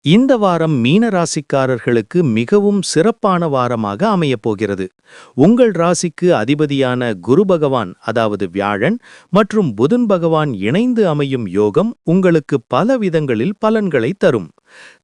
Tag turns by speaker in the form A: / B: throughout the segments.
A: இந்த வாரம் மீன ராசிக்காரர்களுக்கு மிகவும் சிறப்பான வாரமாக அமையப் போகிறது. உங்கள் ராசிக்கு அதிபதியான குரு பகவான், அதாவது வியாழன் மற்றும் புதன் பகவான் இணைந்து அமையும் யோகம் உங்களுக்கு பல விதங்களில் பலன்களை தரும்.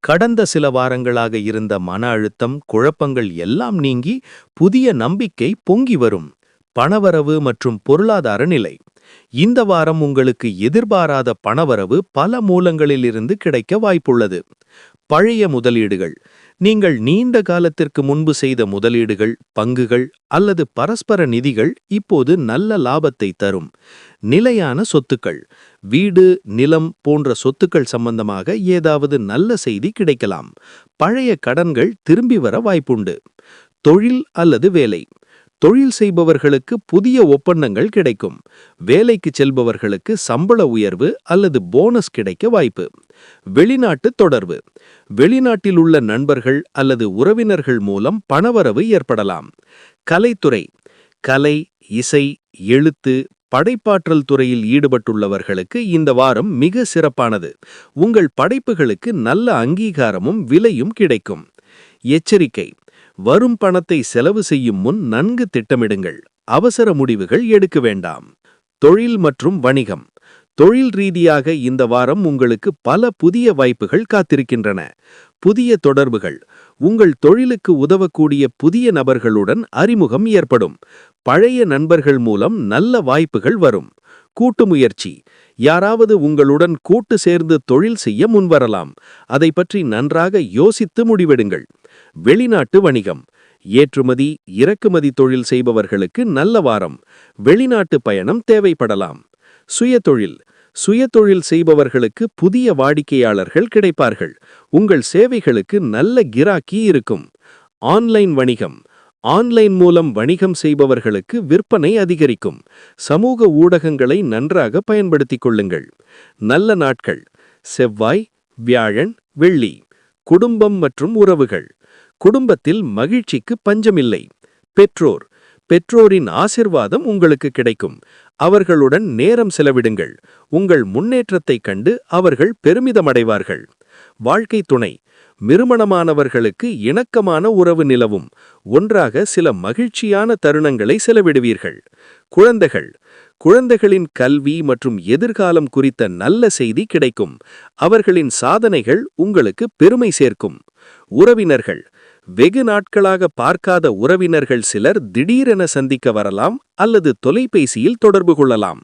A: கடந்த சில வாரங்களாக இருந்த மன அழுத்தம், குழப்பங்கள் எல்லாம் நீங்கி புதிய நம்பிக்கை பொங்கி வரும். பணவரவு மற்றும் பொருளாதார நிலை. இந்த வாரம் உங்களுக்கு எதிர்பாராத பணவரவு பல மூலங்களிலிருந்து கிடைக்க வாய்ப்புள்ளது. பழைய முதலீடுகள். நீங்கள் நீண்ட காலத்திற்கு முன்பு செய்த முதலீடுகள், பங்குகள் அல்லது பரஸ்பர நிதிகள் இப்போது நல்ல லாபத்தை தரும். நிலையான சொத்துக்கள். வீடு, நிலம் போன்ற சொத்துக்கள் சம்பந்தமாக ஏதாவது நல்ல செய்தி கிடைக்கலாம். பழைய கடன்கள் திரும்பி வர வாய்ப்புண்டு. தொழில் அல்லது வேலை. தொழில் செய்பவர்களுக்கு புதிய ஒப்பந்தங்கள் கிடைக்கும். வேலைக்கு செல்பவர்களுக்கு சம்பள உயர்வு அல்லது போனஸ் கிடைக்க வாய்ப்பு. வெளிநாட்டு தொடர்பு. வெளிநாட்டில் உள்ள நண்பர்கள் அல்லது உறவினர்கள் மூலம் பணவரவு ஏற்படலாம். கலைத்துறை. கலை, இசை, எழுத்து, படைப்பாற்றல் துறையில் ஈடுபட்டுள்ளவர்களுக்கு இந்த வாரம் மிக சிறப்பானது. உங்கள் படைப்புகளுக்கு நல்ல அங்கீகாரமும் விலையும் கிடைக்கும். எச்சரிக்கை. வரும் பணத்தை செலவு செய்யும் முன் நன்கு திட்டமிடுங்கள். அவசர முடிவுகள் எடுக்க வேண்டாம். தொழில் மற்றும் வணிகம். தொழில் ரீதியாக இந்த வாரம் உங்களுக்கு பல புதிய வாய்ப்புகள் காத்திருக்கின்றன. புதிய தொடர்புகள். உங்கள் தொழிலுக்கு உதவக்கூடிய புதிய நபர்களுடன் அறிமுகம் ஏற்படும். பழைய நண்பர்கள் மூலம் நல்ல வாய்ப்புகள் வரும். கூட்டு முயற்சி. யாராவது உங்களுடன் கூட்டு சேர்ந்து தொழில் செய்ய முன்வரலாம். அதை பற்றி நன்றாக யோசித்து முடிவெடுங்கள். வெளிநாட்டு வணிகம். ஏற்றுமதி, இறக்குமதி தொழில் செய்பவர்களுக்கு நல்ல வாரம். வெளிநாட்டு பயணம் தேவைப்படலாம். சுயதொழில். சுயதொழில் செய்பவர்களுக்கு புதிய வாடிக்கையாளர்கள் கிடைப்பார்கள். உங்கள் சேவைகளுக்கு நல்ல கிராக்கி இருக்கும். ஆன்லைன் வணிகம். ஆன்லைன் மூலம் வணிகம் செய்பவர்களுக்கு விற்பனை அதிகரிக்கும். சமூக ஊடகங்களை நன்றாக பயன்படுத்திக் கொள்ளுங்கள். நல்ல நாட்கள். செவ்வாய், வியாழன், வெள்ளி. குடும்பம் மற்றும் உறவுகள். குடும்பத்தில் மகிழ்ச்சிக்கு பஞ்சமில்லை. பெற்றோர். பெற்றோரின் ஆசிர்வாதம் உங்களுக்கு கிடைக்கும். அவர்களுடன் நேரம் செலவிடுங்கள். உங்கள் முன்னேற்றத்தைக் கண்டு அவர்கள் பெருமிதமடைவார்கள். வாழ்க்கை துணை. திருமணமானவர்களுக்கு இணக்கமான உறவு நிலவும். ஒன்றாக சில மகிழ்ச்சியான தருணங்களை செலவிடுவீர்கள். குழந்தைகள். குழந்தைகளின் கல்வி மற்றும் எதிர்காலம் குறித்த நல்ல செய்தி கிடைக்கும். அவர்களின் சாதனைகள் உங்களுக்கு பெருமை சேர்க்கும். உறவினர்கள். வெகு நாட்களாக பார்க்காத உறவினர்கள் சிலர் திடீரென சந்திக்க வரலாம் அல்லது தொலைபேசியில் தொடர்பு கொள்ளலாம்.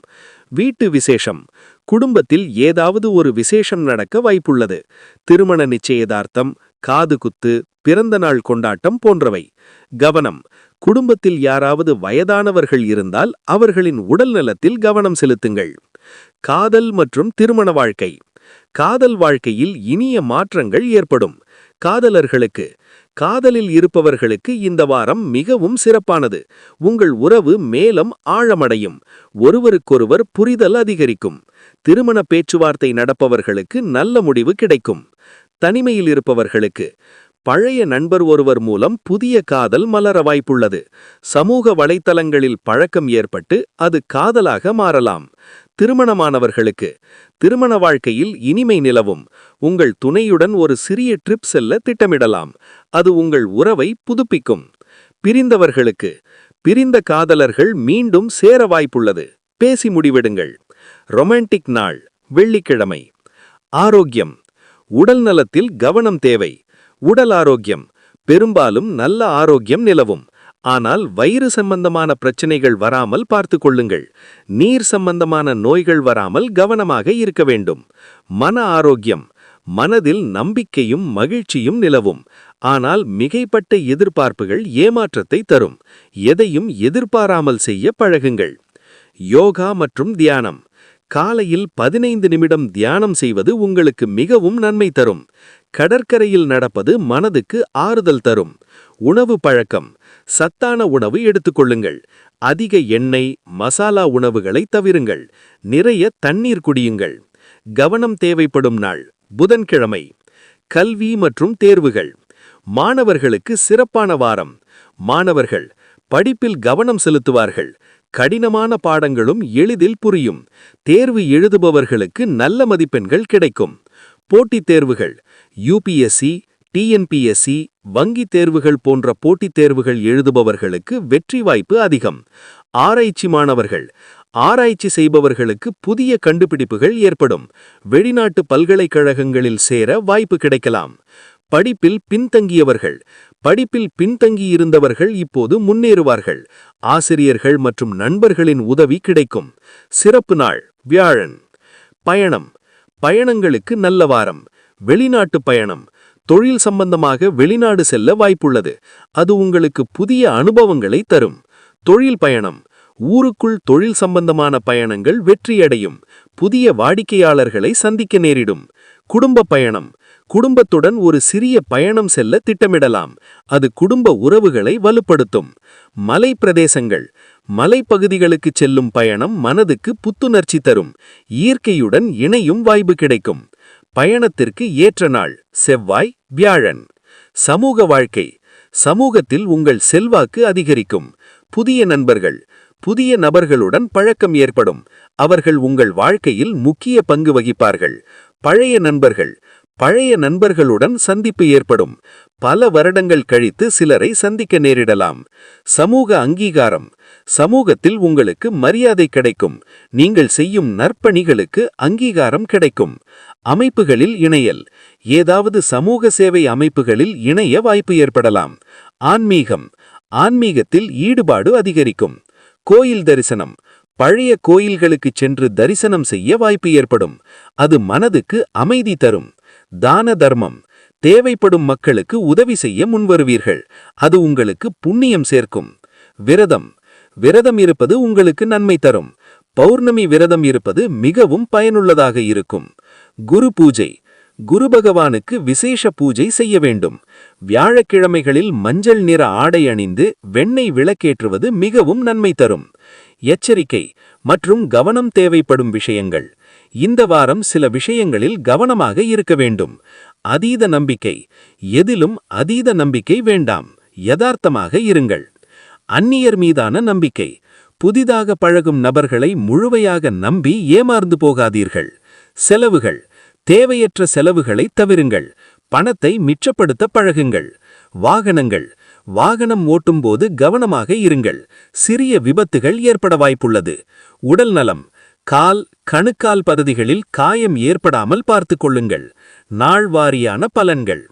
A: வீட்டு விசேஷம். குடும்பத்தில் ஏதாவது ஒரு விசேஷம் நடக்க வாய்ப்புள்ளது. திருமண நிச்சயதார்த்தம், காதுகுத்து, பிறந்தநாள் கொண்டாட்டம் போன்றவை. கவனம். குடும்பத்தில் யாராவது வயதானவர்கள் இருந்தால் அவர்களின் உடல் நலத்தில் கவனம் செலுத்துங்கள். காதல் மற்றும் திருமண வாழ்க்கை. காதல் வாழ்க்கையில் இனிய மாற்றங்கள் ஏற்படும். காதலர்களுக்கு. காதலில் இருப்பவர்களுக்கு இந்த வாரம் மிகவும் சிறப்பானது. உங்கள் உறவு மேலும் ஆழமடையும். ஒருவருக்கொருவர் புரிதல் அதிகரிக்கும். திருமண பேச்சுவார்த்தை நடப்பவர்களுக்கு நல்ல முடிவு கிடைக்கும். தனிமையில் இருப்பவர்களுக்கு. பழைய நண்பர் ஒருவர் மூலம் புதிய காதல் மலர வாய்ப்புள்ளது. சமூக வலைத்தளங்களில் பழக்கம் ஏற்பட்டு அது காதலாக மாறலாம். திருமணமானவர்களுக்கு. திருமண வாழ்க்கையில் இனிமை நிலவும். உங்கள் துணையுடன் ஒரு சிறிய ட்ரிப் செல்ல திட்டமிடலாம். அது உங்கள் உறவை புதுப்பிக்கும். பிரிந்தவர்களுக்கு. பிரிந்த காதலர்கள் மீண்டும் சேர வாய்ப்புள்ளது. பேசி முடிவெடுங்கள். ரொமான்டிக் நாள். வெள்ளிக்கிழமை. ஆரோக்கியம். உடல் நலத்தில் கவனம் தேவை. உடல் ஆரோக்கியம். பெரும்பாலும் நல்ல ஆரோக்கியம் நிலவும். ஆனால் வயிறு சம்பந்தமான பிரச்சனைகள் வராமல் பார்த்து கொள்ளுங்கள். நீர் சம்பந்தமான நோய்கள் வராமல் கவனமாக இருக்க வேண்டும். மன ஆரோக்கியம். மனதில் நம்பிக்கையும் மகிழ்ச்சியும் நிலவும். ஆனால் மிகைப்பட்ட எதிர்பார்ப்புகள் ஏமாற்றத்தை தரும். எதையும் எதிர்பாராமல் செய்ய பழகுங்கள். யோகா மற்றும் தியானம். காலையில் 15 நிமிடம் தியானம் செய்வது உங்களுக்கு மிகவும் நன்மை தரும். கடற்கரையில் நடப்பது மனதுக்கு ஆறுதல் தரும். உணவு பழக்கம். சத்தான உணவு எடுத்துக்கொள்ளுங்கள். அதிக எண்ணெய், மசாலா உணவுகளை தவிருங்கள். நிறைய தண்ணீர் குடியுங்கள். கவனம் தேவைப்படும் நாள். புதன்கிழமை. கல்வி மற்றும் தேர்வுகள். மாணவர்களுக்கு சிறப்பான வாரம். மாணவர்கள் படிப்பில் கவனம் செலுத்துவார்கள். கடினமான பாடங்களும் எளிதில் புரியும். தேர்வு எழுதுபவர்களுக்கு நல்ல மதிப்பெண்கள் கிடைக்கும். போட்டித் தேர்வுகள். யுபிஎஸ்சி, டிஎன்பிஎஸ்சி, வங்கித் தேர்வுகள் போன்ற போட்டித் தேர்வுகள் எழுதுபவர்களுக்கு வெற்றி வாய்ப்பு அதிகம். ஆராய்ச்சி மாணவர்கள். ஆராய்ச்சி செய்பவர்களுக்கு புதிய கண்டுபிடிப்புகள் ஏற்படும். வெளிநாட்டு பல்கலைக்கழகங்களில் சேர வாய்ப்பு கிடைக்கலாம். படிப்பில் பின்தங்கியவர்கள். படிப்பில் பின்தங்கியிருந்தவர்கள் இப்போது முன்னேறுவார்கள். ஆசிரியர்கள் மற்றும் நண்பர்களின் உதவி கிடைக்கும். சிறப்பு நாள் வியாழன். பயணம். பயணங்களுக்கு நல்ல வாரம். வெளிநாட்டு பயணம். தொழில் சம்பந்தமாக வெளிநாடு செல்ல வாய்ப்புள்ளது. அது உங்களுக்கு புதிய அனுபவங்களை தரும். தொழில் பயணம். ஊருக்குள் தொழில் சம்பந்தமான பயணங்கள் வெற்றியடையும். புதிய வாடிக்கையாளர்களை சந்திக்க நேரிடும். குடும்ப பயணம். குடும்பத்துடன் ஒரு சிறிய பயணம் செல்ல திட்டமிடலாம். அது குடும்ப உறவுகளை வலுப்படுத்தும். மலை பிரதேசங்கள். மலைப்பகுதிகளுக்கு செல்லும் பயணம் மனதுக்கு புத்துணர்ச்சி தரும். இயற்கையுடன் இணையும் வாய்ப்பு கிடைக்கும். பயணத்திற்கு ஏற்ற நாள் செவ்வாய், வியாழன். சமூக வாழ்க்கை. சமூகத்தில் உங்கள் செல்வாக்கு அதிகரிக்கும். புதிய நண்பர்கள். புதிய நபர்களுடன் பழக்கம் ஏற்படும். அவர்கள் உங்கள் வாழ்க்கையில் முக்கிய பங்கு வகிப்பார்கள். பழைய நண்பர்கள். பழைய நண்பர்களுடன் சந்திப்பு ஏற்படும். பல வருடங்கள் கழித்து சிலரை சந்திக்க நேரிடலாம். சமூக அங்கீகாரம். சமூகத்தில் உங்களுக்கு மரியாதை கிடைக்கும். நீங்கள் செய்யும் நற்பணிகளுக்கு அங்கீகாரம் கிடைக்கும். அமைப்புகளில் இணையல். ஏதாவது சமூக சேவை அமைப்புகளில் இணைய வாய்ப்பு ஏற்படலாம். ஆன்மீகம். ஆன்மீகத்தில் ஈடுபாடு அதிகரிக்கும். கோயில் தரிசனம். பழைய கோயில்களுக்கு சென்று தரிசனம் செய்ய வாய்ப்பு ஏற்படும். அது மனதுக்கு அமைதி தரும். தான தர்மம். தேவைப்படும் மக்களுக்கு உதவி செய்ய முன்வருவீர்கள். அது உங்களுக்கு புண்ணியம் சேர்க்கும். விரதம். விரதம் இருப்பது உங்களுக்கு நன்மை தரும். பௌர்ணமி விரதம் இருப்பது மிகவும் பயனுள்ளதாக இருக்கும். குரு பூஜை. குரு பகவானுக்கு விசேஷ பூஜை செய்ய வேண்டும். வியாழக்கிழமைகளில் மஞ்சள் நிற ஆடை அணிந்து வெண்ணெய் விளக்கேற்றுவது மிகவும் நன்மை தரும். எச்சரிக்கை மற்றும் கவனம் தேவைப்படும் விஷயங்கள். இந்த வாரம் சில விஷயங்களில் கவனமாக இருக்க வேண்டும். அதீத நம்பிக்கை. எதிலும் அதீத நம்பிக்கை வேண்டாம். யதார்த்தமாக இருங்கள். அந்நியர் மீதான நம்பிக்கை. புதிதாக பழகும் நபர்களை முழுமையாக நம்பி ஏமாந்து போகாதீர்கள். செலவுகள். தேவையற்ற செலவுகளை தவிருங்கள். பணத்தை மிச்சப்படுத்த பழகுங்கள். வாகனங்கள். வாகனம் ஓட்டும்போது கவனமாக இருங்கள். சிறிய விபத்துகள் ஏற்பட வாய்ப்புள்ளது. உடல் நலம். கால், கணுக்கால் பகுதிகளில் காயம் ஏற்படாமல் பார்த்துக் கொள்ளுங்கள். நாள் வாரியான பலன்கள்.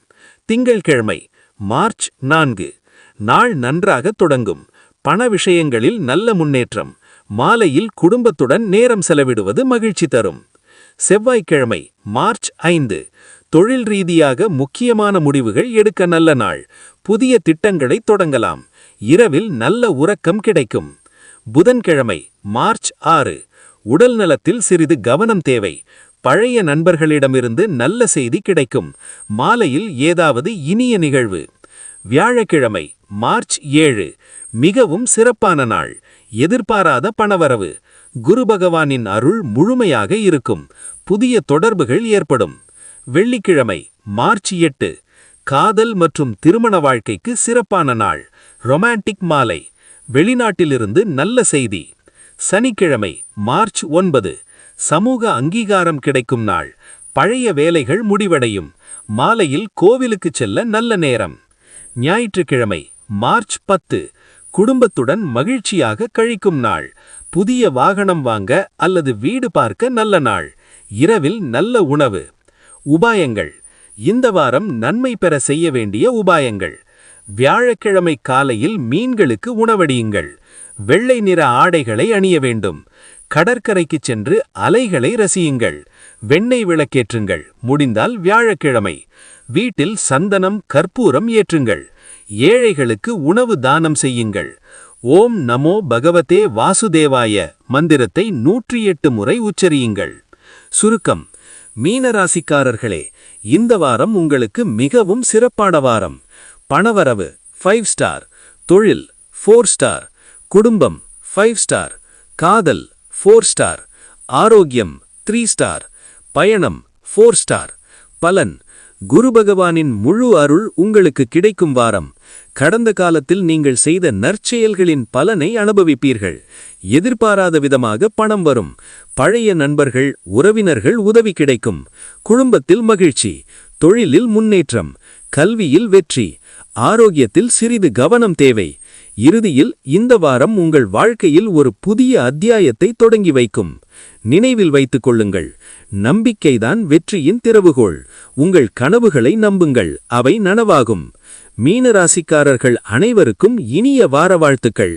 A: திங்கள்கிழமை மார்ச் 4. நாள் நன்றாக தொடங்கும். பண விஷயங்களில் நல்ல முன்னேற்றம். மாலையில் குடும்பத்துடன் நேரம் செலவிடுவது மகிழ்ச்சி தரும். செவ்வாய்க்கிழமை மார்ச் 5. தொழில் ரீதியாக முக்கியமான முடிவுகள் எடுக்க நல்ல நாள். புதிய திட்டங்களை தொடங்கலாம். இரவில் நல்ல உறக்கம் கிடைக்கும். புதன்கிழமை மார்ச் 6. உடல் நலத்தில் சிறிது கவனம் தேவை. பழைய நண்பர்களிடமிருந்து நல்ல செய்தி கிடைக்கும். மாலையில் ஏதாவது இனிய நிகழ்வு. வியாழக்கிழமை மார்ச் 7. மிகவும் சிறப்பான நாள். எதிர்பாராத பணவரவு. குரு பகவானின் அருள் முழுமையாக இருக்கும். புதிய தொடர்புகள் ஏற்படும். வெள்ளிக்கிழமை மார்ச் 8. காதல் மற்றும் திருமண வாழ்க்கைக்கு சிறப்பான நாள். ரொமான்டிக் மாலை. வெளிநாட்டிலிருந்து நல்ல செய்தி. சனிக்கிழமை மார்ச் 9. சமூக அங்கீகாரம் கிடைக்கும் நாள். பழைய வேலைகள் முடிவடையும். மாலையில் கோவிலுக்கு செல்ல நல்ல நேரம். ஞாயிற்றுக்கிழமை மார்ச் 10. குடும்பத்துடன் மகிழ்ச்சியாக கழிக்கும் நாள். புதிய வாகனம் வாங்க அல்லது வீடு பார்க்க நல்ல நாள். இரவில் நல்ல உணவு. உபாயங்கள். இந்த வாரம் நன்மை பெற செய்ய வேண்டிய உபாயங்கள். வியாழக்கிழமை காலையில் மீன்களுக்கு உணவடியுங்கள். வெள்ளை நிற ஆடைகளை அணிய வேண்டும். கடற்கரைக்கு சென்று அலைகளை ரசியுங்கள். வெண்ணெய் விளக்கேற்றுங்கள். முடிந்தால் வியாழக்கிழமை. வீட்டில் சந்தனம், கற்பூரம் ஏற்றுங்கள். ஏழைகளுக்கு உணவு தானம் செய்யுங்கள். ஓம் நமோ பகவதே வாசுதேவாய மந்திரத்தை 108 முறை உச்சரியுங்கள். சுருக்கம். மீனராசிக்காரர்களே, இந்த வாரம் உங்களுக்கு மிகவும் சிறப்பான வாரம். பணவரவு 5 ஸ்டார். தொழில் 4 ஸ்டார். குடும்பம் 5 ஸ்டார். காதல் 4 ஸ்டார். ஆரோக்கியம் 3 ஸ்டார். பயணம் 4 ஸ்டார். பலன். குரு பகவானின் முழு அருள் உங்களுக்கு கிடைக்கும் வாரம்.
B: கடந்த காலத்தில் நீங்கள் செய்த நற்செயல்களின் பலனை அனுபவிப்பீர்கள். எதிர்பாராத விதமாக பணம் வரும். பழைய நண்பர்கள், உறவினர்கள் உதவி கிடைக்கும். குடும்பத்தில் மகிழ்ச்சி, தொழிலில் முன்னேற்றம், கல்வியில் வெற்றி, ஆரோக்கியத்தில் சிறிது கவனம் தேவை. இறுதியில் இந்த வாரம் உங்கள் வாழ்க்கையில் ஒரு புதிய அத்தியாயத்தை தொடங்கி வைக்கும். நினைவில் வைத்துக் கொள்ளுங்கள், நம்பிக்கைதான் வெற்றியின் திறவுகோல். உங்கள் கனவுகளை நம்புங்கள், அவை நனவாகும். மீனராசிக்காரர்கள் அனைவருக்கும் இனிய வார வாழ்த்துக்கள்.